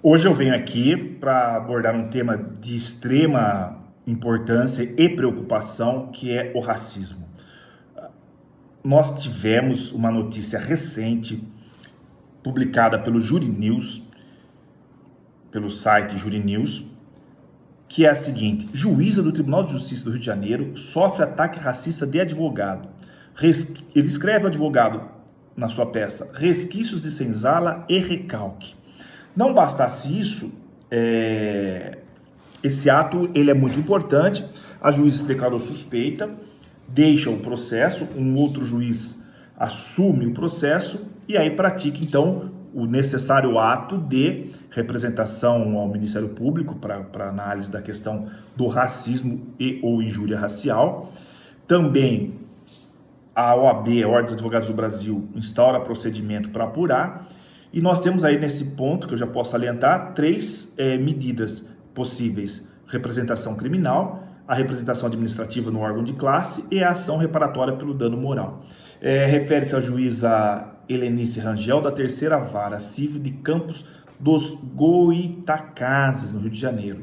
Hoje eu venho aqui para abordar um tema de extrema importância e preocupação, que é o racismo. Nós tivemos uma notícia recente, publicada pelo Juri News, pelo site Juri News, que é a seguinte: juíza do Tribunal de Justiça do Rio de Janeiro sofre ataque racista de advogado. Ele escreve o advogado na sua peça: resquícios de senzala e recalque. Não bastasse isso, esse ato ele é muito importante. A juíza se declarou suspeita, deixa o processo, um outro juiz assume o processo e aí pratica então o necessário ato de representação ao Ministério Público para análise da questão do racismo e ou injúria racial. Também a OAB, a Ordem dos Advogados do Brasil, instaura procedimento para apurar. E nós temos aí nesse ponto, que eu já posso salientar, três medidas possíveis: representação criminal, a representação administrativa no órgão de classe e a ação reparatória pelo dano moral. Refere-se à juíza Helenice Rangel, da Terceira Vara Civil de Campos dos Goitacazes, no Rio de Janeiro.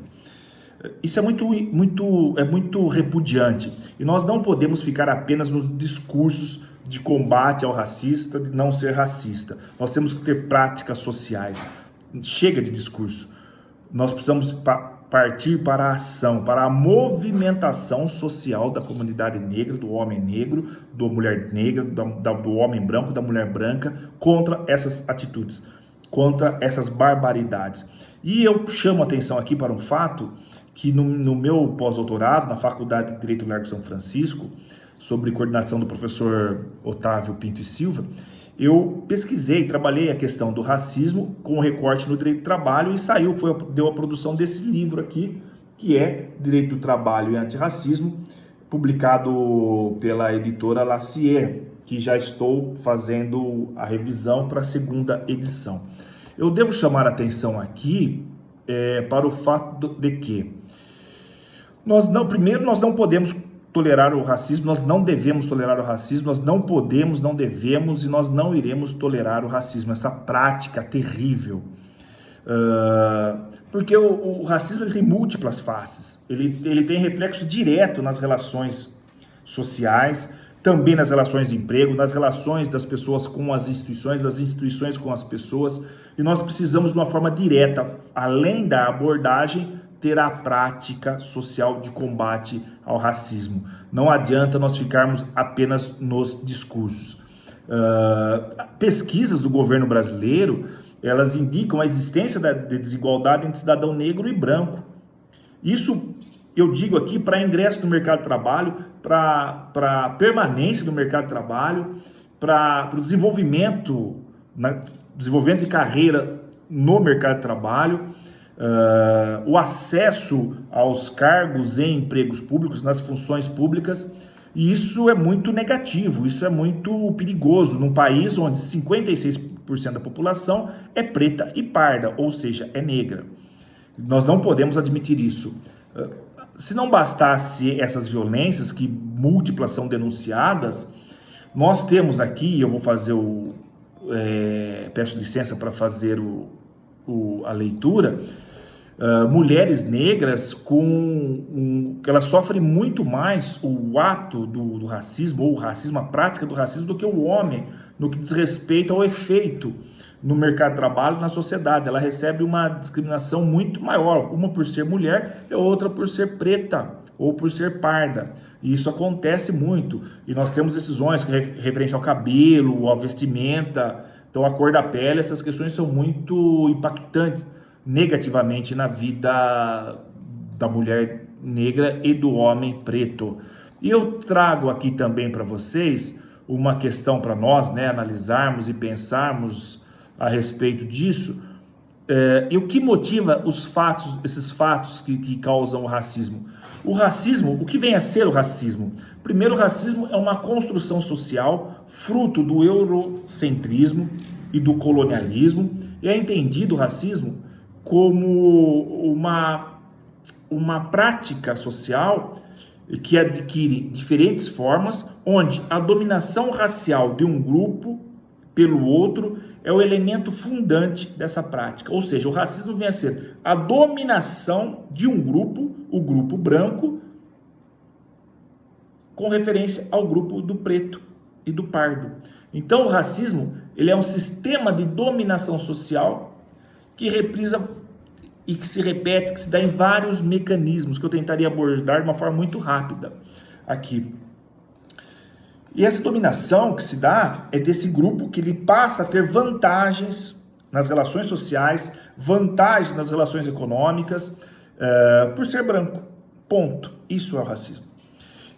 Isso é muito repudiante, e nós não podemos ficar apenas nos discursos de combate ao racista, de não ser racista. Nós temos que ter práticas sociais. Chega de discurso. Nós precisamos partir para a ação, para a movimentação social da comunidade negra, do homem negro, da mulher negra, do homem branco, da mulher branca, contra essas atitudes, contra essas barbaridades. E eu chamo a atenção aqui para um fato que no meu pós-doutorado, na Faculdade de Direito Largo São Francisco, sobre coordenação do professor Otávio Pinto e Silva, eu pesquisei, trabalhei a questão do racismo com recorte no direito do trabalho e deu a produção desse livro aqui, que é Direito do Trabalho e Antirracismo, publicado pela editora Lacier, que já estou fazendo a revisão para a segunda edição. Eu devo chamar a atenção aqui para o fato de que nós não podemos tolerar o racismo, nós não devemos tolerar o racismo, nós não podemos, não devemos e nós não iremos tolerar o racismo, essa prática terrível. Porque o racismo ele tem múltiplas faces, ele tem reflexo direto nas relações sociais, também nas relações de emprego, nas relações das pessoas com as instituições, das instituições com as pessoas, e nós precisamos de uma forma direta, além da abordagem, ter a prática social de combate ao racismo. Não adianta nós ficarmos apenas nos discursos. Pesquisas do governo brasileiro, elas indicam a existência de desigualdade entre cidadão negro e branco. Isso eu digo aqui para ingresso no mercado de trabalho, para permanência no mercado de trabalho, para o desenvolvimento de carreira no mercado de trabalho, o acesso aos cargos em empregos públicos, nas funções públicas, e isso é muito negativo, isso é muito perigoso num país onde 56% da população é preta e parda, ou seja, é negra. Nós não podemos admitir isso. Se não bastasse essas violências, que múltiplas são denunciadas, nós temos aqui, eu vou fazer peço licença para fazer a leitura, mulheres negras que elas sofrem muito mais o ato do racismo, ou o racismo, a prática do racismo, do que o homem, no que diz respeito ao efeito no mercado de trabalho, na sociedade. Ela recebe uma discriminação muito maior, uma por ser mulher e outra por ser preta ou por ser parda. E isso acontece muito. E nós temos decisões que referência ao cabelo, à vestimenta, então a cor da pele, essas questões são muito impactantes negativamente na vida da mulher negra e do homem preto. E eu trago aqui também para vocês uma questão para nós, analisarmos e pensarmos a respeito disso, e o que motiva esses fatos que causam o racismo. O racismo, o que vem a ser o racismo? Primeiro, o racismo é uma construção social fruto do eurocentrismo e do colonialismo, e é entendido o racismo como uma prática social que adquire diferentes formas, onde a dominação racial de um grupo pelo outro é o elemento fundante dessa prática. Ou seja, o racismo vem a ser a dominação de um grupo, o grupo branco, com referência ao grupo do preto e do pardo. Então, o racismo, ele é um sistema de dominação social que reprisa e que se repete, que se dá em vários mecanismos, que eu tentaria abordar de uma forma muito rápida aqui. E essa dominação que se dá é desse grupo que ele passa a ter vantagens nas relações sociais, vantagens nas relações econômicas, por ser branco. Ponto. Isso é o racismo.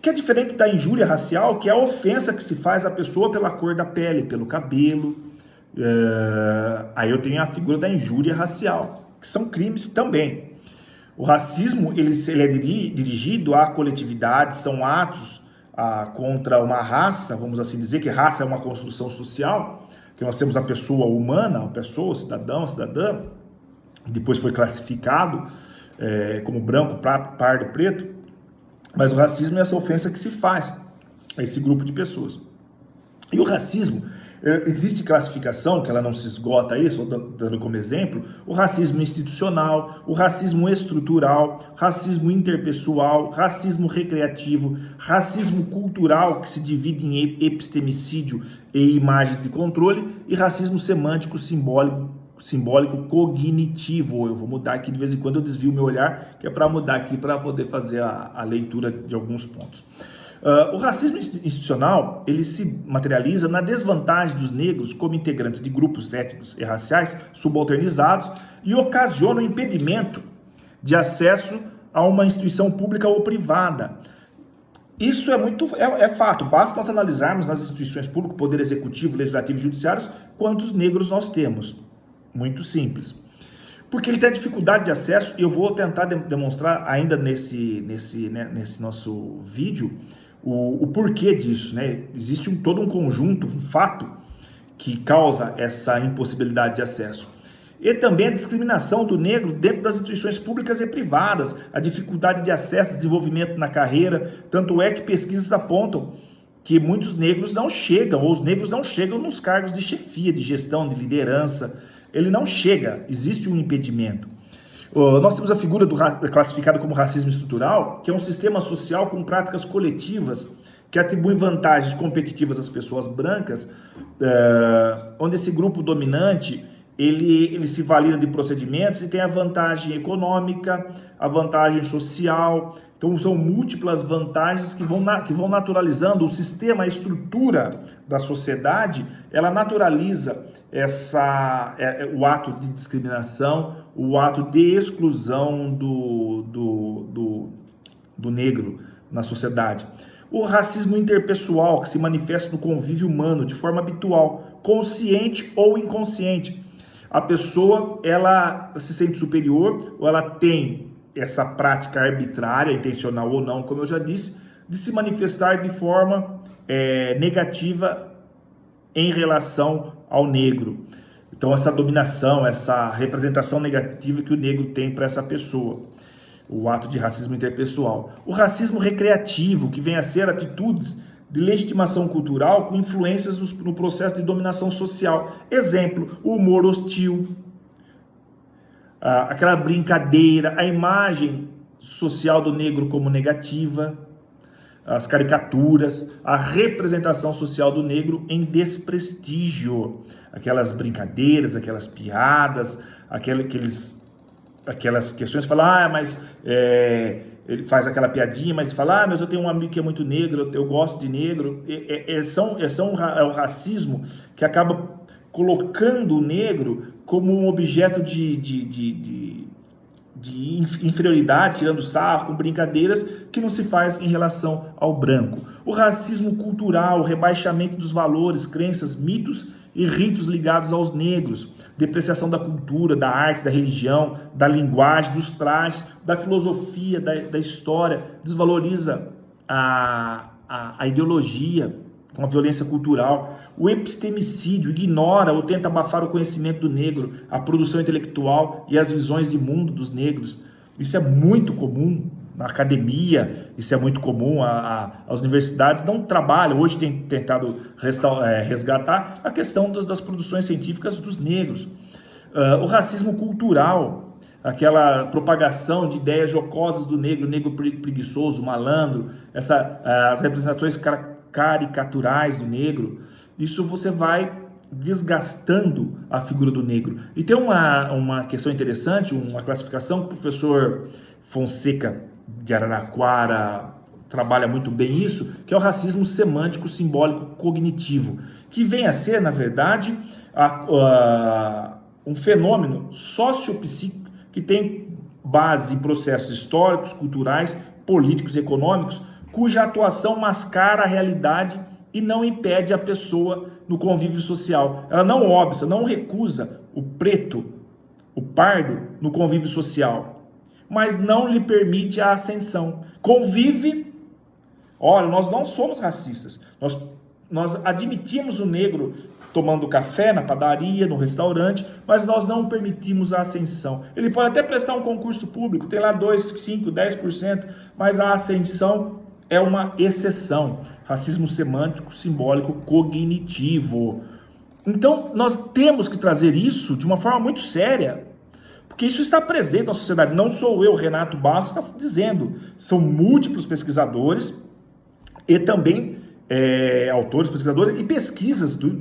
Que é diferente da injúria racial, que é a ofensa que se faz à pessoa pela cor da pele, pelo cabelo. Aí eu tenho a figura da injúria racial, que são crimes também. O racismo ele é dirigido à coletividade, são atos contra uma raça, vamos assim dizer, que raça é uma construção social, que nós temos a pessoa humana, a pessoa, o cidadão, a cidadã, depois foi classificado como branco, pardo, preto, mas o racismo é essa ofensa que se faz a esse grupo de pessoas. E o racismo, existe classificação, que ela não se esgota aí, só dando como exemplo, o racismo institucional, o racismo estrutural, racismo interpessoal, racismo recreativo, racismo cultural, que se divide em epistemicídio e imagens de controle, e racismo semântico, simbólico cognitivo. Eu vou mudar aqui, de vez em quando eu desvio o meu olhar, que é para mudar aqui, para poder fazer a leitura de alguns pontos. O racismo institucional, ele se materializa na desvantagem dos negros como integrantes de grupos étnicos e raciais subalternizados e ocasiona o impedimento de acesso a uma instituição pública ou privada. Isso é fato, basta nós analisarmos nas instituições públicas, poder executivo, legislativo e judiciários, quantos negros nós temos. Muito simples. Porque ele tem a dificuldade de acesso, e eu vou tentar demonstrar ainda nesse nosso vídeo o porquê disso, né? Existe todo um conjunto, um fato que causa essa impossibilidade de acesso. E também a discriminação do negro dentro das instituições públicas e privadas, a dificuldade de acesso, desenvolvimento na carreira, tanto é que pesquisas apontam que muitos negros não chegam, ou os negros não chegam nos cargos de chefia, de gestão, de liderança. Ele não chega, existe um impedimento. Nós temos a figura classificada como racismo estrutural, que é um sistema social com práticas coletivas que atribuem vantagens competitivas às pessoas brancas, onde esse grupo dominante ele se valida de procedimentos e tem a vantagem econômica, a vantagem social. Então são múltiplas vantagens que vão naturalizando o sistema, a estrutura da sociedade, ela naturaliza o ato de discriminação, o ato de exclusão do negro na sociedade. O racismo interpessoal, que se manifesta no convívio humano de forma habitual, consciente ou inconsciente. A pessoa, ela se sente superior, ou ela tem essa prática arbitrária, intencional ou não, como eu já disse, de se manifestar de forma negativa em relação ao negro. Então, essa dominação, essa representação negativa que o negro tem para essa pessoa, o ato de racismo interpessoal. O racismo recreativo, que vem a ser atitudes de legitimação cultural com influências no processo de dominação social. Exemplo, o humor hostil, aquela brincadeira, a imagem social do negro como negativa, as caricaturas, a representação social do negro em desprestígio, aquelas brincadeiras, aquelas piadas, aquelas questões, fala, mas ele faz aquela piadinha, mas fala, mas eu tenho um amigo que é muito negro, eu gosto de negro. É o racismo que acaba colocando o negro como um objeto de inferioridade, tirando sarro, com brincadeiras que não se faz em relação ao branco. O racismo cultural, o rebaixamento dos valores, crenças, mitos e ritos ligados aos negros, depreciação da cultura, da arte, da religião, da linguagem, dos trajes, da filosofia, da história, desvaloriza a ideologia com a violência cultural. O epistemicídio ignora ou tenta abafar o conhecimento do negro, a produção intelectual e as visões de mundo dos negros. Isso é muito comum na academia, isso é muito comum, as universidades não trabalham, hoje tem tentado resgatar a questão das produções científicas dos negros. O racismo cultural, aquela propagação de ideias jocosas do negro preguiçoso, malandro, as representações caricaturais do negro, isso você vai desgastando a figura do negro. E tem uma questão interessante, uma classificação que o professor Fonseca de Araraquara trabalha muito bem isso, que é o racismo semântico, simbólico, cognitivo, que vem a ser, na verdade, um fenômeno sociopsíquico que tem base em processos históricos, culturais, políticos e econômicos, cuja atuação mascara a realidade e não impede a pessoa no convívio social. Ela não obsta, não recusa o preto, o pardo no convívio social, mas não lhe permite a ascensão. Convive. Olha, nós não somos racistas. Nós admitimos o negro tomando café na padaria, no restaurante, mas nós não permitimos a ascensão. Ele pode até prestar um concurso público, tem lá 2, 5, 10%, mas a ascensão é uma exceção. Racismo semântico, simbólico, cognitivo. Então, nós temos que trazer isso de uma forma muito séria, porque isso está presente na sociedade. Não sou eu, Renato Barros, está dizendo. São múltiplos pesquisadores e também autores, pesquisadores e pesquisas do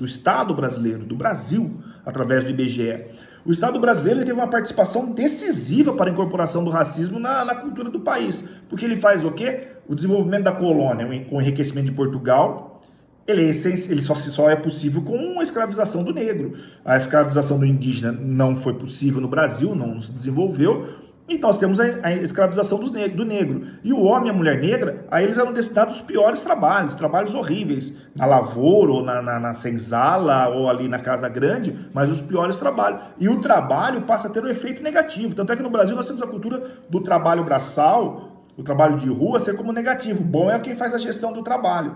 Estado brasileiro, do Brasil, através do IBGE. O Estado brasileiro teve uma participação decisiva para a incorporação do racismo na cultura do país, porque ele faz o quê? O desenvolvimento da colônia com o enriquecimento de Portugal, ele só é possível com a escravização do negro. A escravização do indígena não foi possível no Brasil, não se desenvolveu. Então nós temos a escravização do negro. E o homem e a mulher negra, a eles eram destinados os piores trabalhos horríveis, na lavoura, ou na senzala, ou ali na casa grande, mas os piores trabalhos. E o trabalho passa a ter um efeito negativo. Tanto é que no Brasil nós temos a cultura do trabalho braçal, o trabalho de rua, ser como negativo. O bom é quem faz a gestão do trabalho.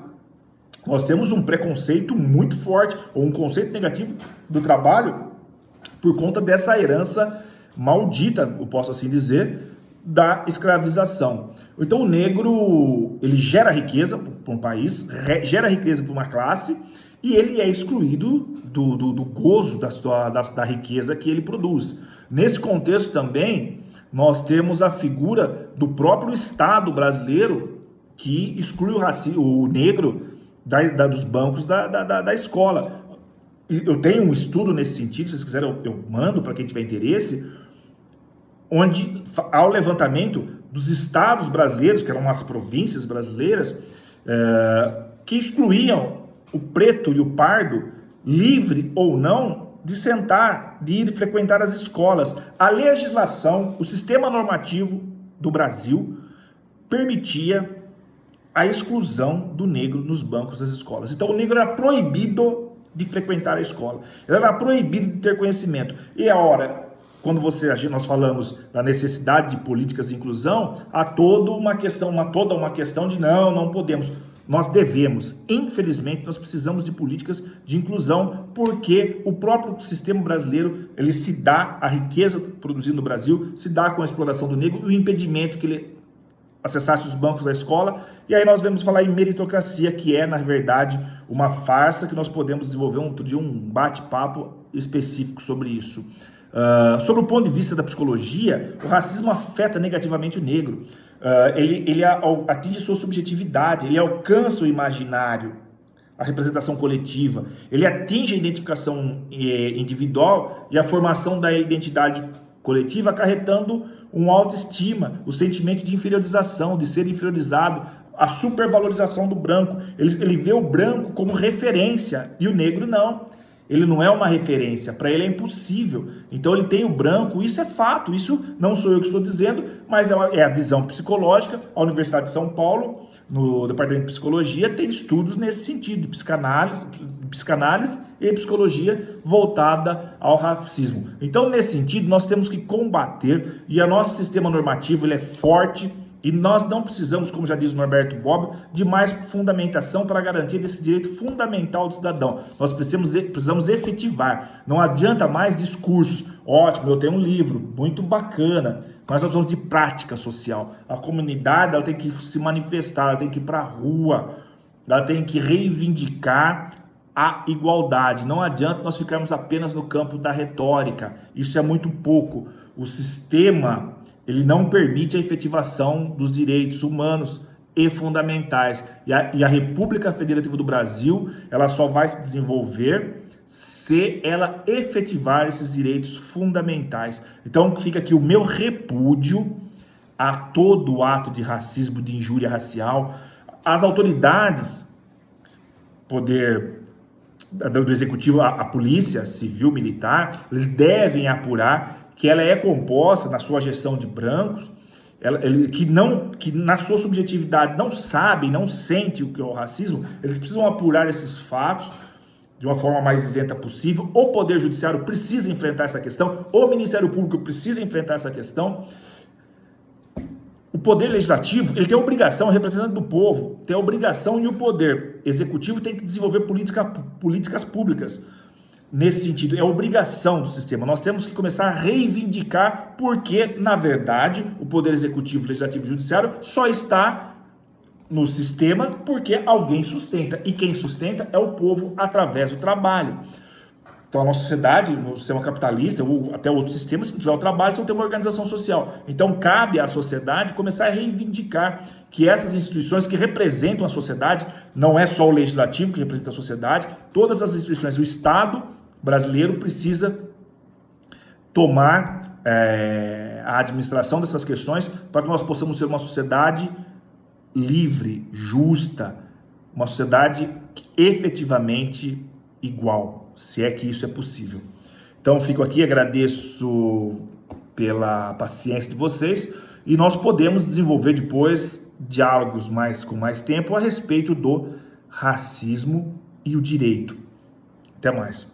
Nós temos um preconceito muito forte, ou um conceito negativo do trabalho, por conta dessa herança maldita, eu posso assim dizer, da escravização. Então o negro, ele gera riqueza para um país, gera riqueza para uma classe, e ele é excluído do gozo da riqueza que ele produz. Nesse contexto também, nós temos a figura do próprio Estado brasileiro, que exclui o negro dos bancos da escola. Eu tenho um estudo nesse sentido, se vocês quiserem eu mando para quem tiver interesse, onde há o levantamento dos estados brasileiros, que eram as províncias brasileiras, que excluíam o preto e o pardo, livre ou não, de sentar, de ir frequentar as escolas. A legislação, o sistema normativo do Brasil permitia a exclusão do negro nos bancos das escolas. Então o negro era proibido de frequentar a escola, ele era proibido de ter conhecimento. E a hora, quando nós falamos da necessidade de políticas de inclusão, há toda uma questão de não podemos. Nós devemos, infelizmente, nós precisamos de políticas de inclusão, porque o próprio sistema brasileiro, ele se dá, a riqueza produzida no Brasil, se dá com a exploração do negro e o impedimento que ele acessasse os bancos da escola. E aí nós vamos falar em meritocracia, que é, na verdade, uma farsa, que nós podemos desenvolver um bate-papo específico sobre isso. Sobre o ponto de vista da psicologia, o racismo afeta negativamente o negro. Ele atinge sua subjetividade, ele alcança o imaginário, a representação coletiva, ele atinge a identificação individual e a formação da identidade coletiva, acarretando uma autoestima, o sentimento de inferiorização, de ser inferiorizado, a supervalorização do branco. Ele vê o branco como referência e o negro não. Ele não é uma referência, para ele é impossível. Então ele tem o branco, isso é fato, isso não sou eu que estou dizendo, mas é a visão psicológica. A Universidade de São Paulo, no Departamento de Psicologia, tem estudos nesse sentido, de psicanálise e psicologia voltada ao racismo. Então, nesse sentido, nós temos que combater, e o nosso sistema normativo ele é forte, E nós não precisamos, como já diz o Norberto Bobbio, de mais fundamentação para a garantia desse direito fundamental do cidadão. Nós precisamos efetivar. Não adianta mais discursos. Ótimo, eu tenho um livro, muito bacana, mas nós precisamos de prática social. A comunidade ela tem que se manifestar, ela tem que ir para a rua, ela tem que reivindicar a igualdade. Não adianta nós ficarmos apenas no campo da retórica. Isso é muito pouco. O sistema ele não permite a efetivação dos direitos humanos e fundamentais. E a República Federativa do Brasil ela só vai se desenvolver se ela efetivar esses direitos fundamentais. Então fica aqui o meu repúdio a todo ato de racismo, de injúria racial. As autoridades, poder do executivo, a polícia civil, militar, eles devem apurar que ela é composta na sua gestão de brancos, que na sua subjetividade não sabem, não sentem o que é o racismo. Eles precisam apurar esses fatos de uma forma mais isenta possível. O Poder Judiciário precisa enfrentar essa questão, o Ministério Público precisa enfrentar essa questão. O Poder Legislativo, ele tem a obrigação, representante do povo, tem a obrigação, e o Poder Executivo tem que desenvolver políticas públicas nesse sentido. É obrigação do sistema. Nós temos que começar a reivindicar porque, na verdade, o Poder Executivo, Legislativo e Judiciário só está no sistema porque alguém sustenta. E quem sustenta é o povo através do trabalho. Então, a nossa sociedade, no sistema capitalista, ou até outros sistemas, se não tiver o trabalho, você não tem uma organização social. Então, cabe à sociedade começar a reivindicar que essas instituições que representam a sociedade, não é só o legislativo que representa a sociedade, todas as instituições, o Estado brasileiro precisa tomar a administração dessas questões para que nós possamos ser uma sociedade livre, justa, uma sociedade efetivamente igual, se é que isso é possível. Então, fico aqui, agradeço pela paciência de vocês e nós podemos desenvolver depois diálogos com mais tempo a respeito do racismo e o direito. Até mais.